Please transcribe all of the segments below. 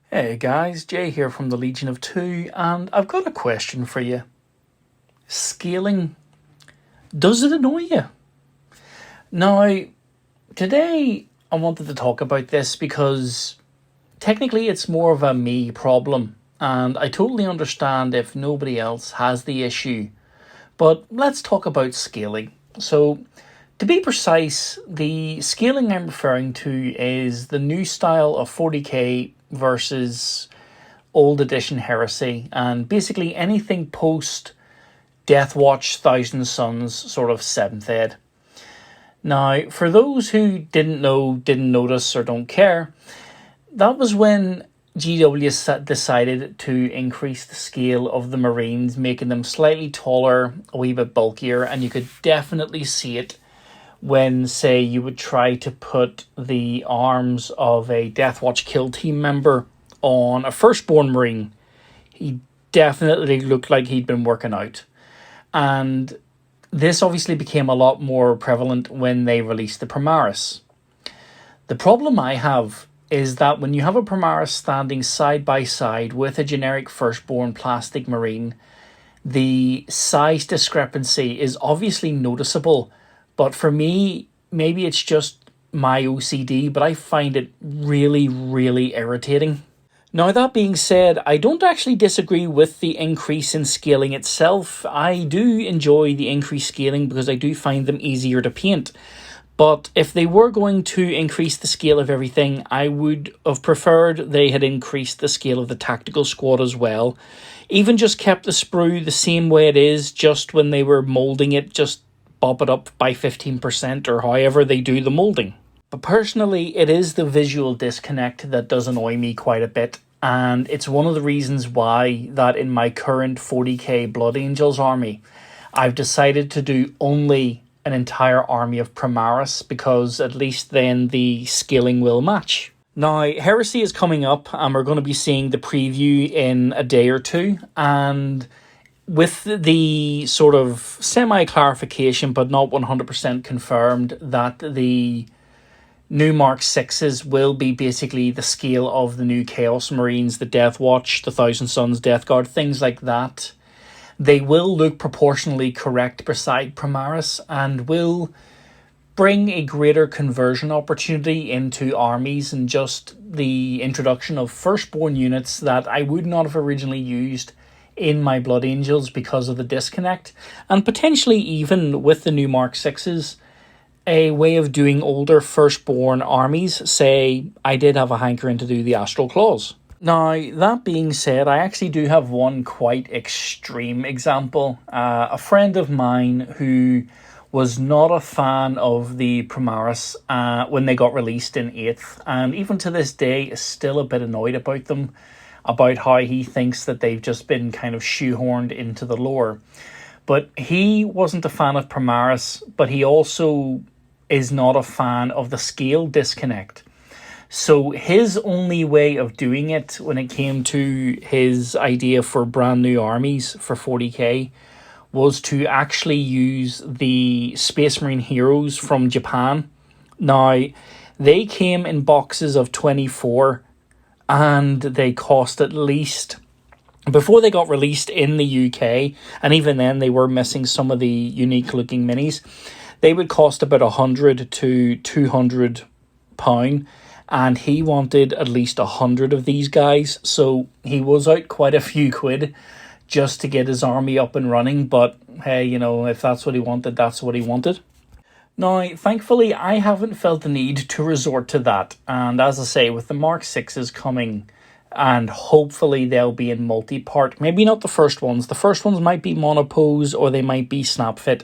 Hey guys, Jay here from the Legion of Two, and I've got a question for you. Scaling, does it annoy you? Now, today I wanted to talk about this because technically it's more of a me problem, and I totally understand if nobody else has the issue. But let's talk about scaling. So, to be precise, the scaling I'm referring to is the new style of 40k versus old edition Heresy, and basically anything post Death Watch Thousand Suns sort of 7th ed. Now, for those who didn't know, didn't notice, or don't care, that was when GW decided to increase the scale of the Marines, making them slightly taller, a wee bit bulkier, and you could definitely see it when, say, you would try to put the arms of a Death Watch kill team member on a Firstborn Marine. He definitely looked like he'd been working out. And this obviously became a lot more prevalent when they released the Primaris. The problem I have is that when you have a Primaris standing side by side with a generic Firstborn plastic Marine, the size discrepancy is obviously noticeable. But for me, maybe it's just my OCD, but I find it really, really irritating. Now, that being said, I don't actually disagree with the increase in scaling itself. I do enjoy the increased scaling because I do find them easier to paint. But if they were going to increase the scale of everything, I would have preferred they had increased the scale of the tactical squad as well. Even just kept the sprue the same way it is, just when they were moulding it, just bop it up by 15% or however they do the moulding. But personally, it is the visual disconnect that does annoy me quite a bit. And it's one of the reasons why that in my current 40k Blood Angels army, I've decided to do only an entire army of Primaris, because at least then the scaling will match. Now, Heresy is coming up, and we're going to be seeing the preview in a day or two. And with the sort of semi-clarification, but not 100% confirmed, that the new Mark 6s will be basically the scale of the new Chaos Marines, the Death Watch, the Thousand Suns, Death Guard, things like that. They will look proportionally correct beside Primaris and will bring a greater conversion opportunity into armies, and just the introduction of Firstborn units that I would not have originally used in my Blood Angels because of the disconnect, and potentially even with the new Mark 6s, a way of doing older Firstborn armies. Say, I did have a hankering to do the Astral Claws. Now, that being said, I actually do have one quite extreme example. A friend of mine who was not a fan of the Primaris when they got released in 8th, and even to this day is still a bit annoyed about them, about how he thinks that they've just been kind of shoehorned into the lore. But he wasn't a fan of Primaris, but he also is not a fan of the scale disconnect. So his only way of doing it when it came to his idea for brand new armies for 40k was to actually use the Space Marine heroes from Japan. Now, they came in boxes of 24, and they cost at least, before they got released in the UK, and even then they were missing some of the unique looking minis, they would cost about £100 to £200, and he wanted at least 100 of these guys, so he was out quite a few quid just to get his army up and running. But hey, you know, if that's what he wanted, that's what he wanted. Now, thankfully, I haven't felt the need to resort to that, and as I say, with the Mark 6s coming, and hopefully they'll be in multi-part, maybe not the first ones might be monopose or they might be snap fit,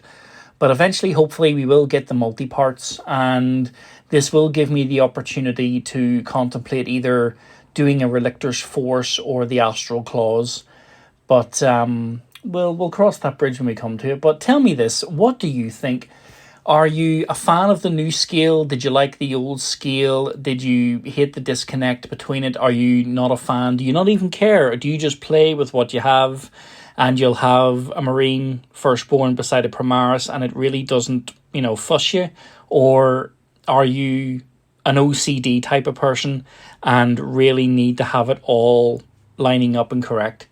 but eventually, hopefully, we will get the multi-parts, and this will give me the opportunity to contemplate either doing a Relictor's Force or the Astral Claws. But we'll cross that bridge when we come to it. But tell me this, what do you think? Are you a fan of the new scale? Did you like the old scale? Did you hate the disconnect between it? Are you not a fan? Do you not even care? Or do you just play with what you have, and you'll have a Marine Firstborn beside a Primaris, and it really doesn't, fuss you? Or are you an OCD type of person and really need to have it all lining up and correct?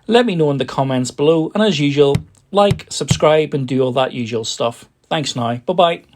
Let me know in the comments below, and as usual, like, subscribe and do all that usual stuff. Thanks now. Bye bye.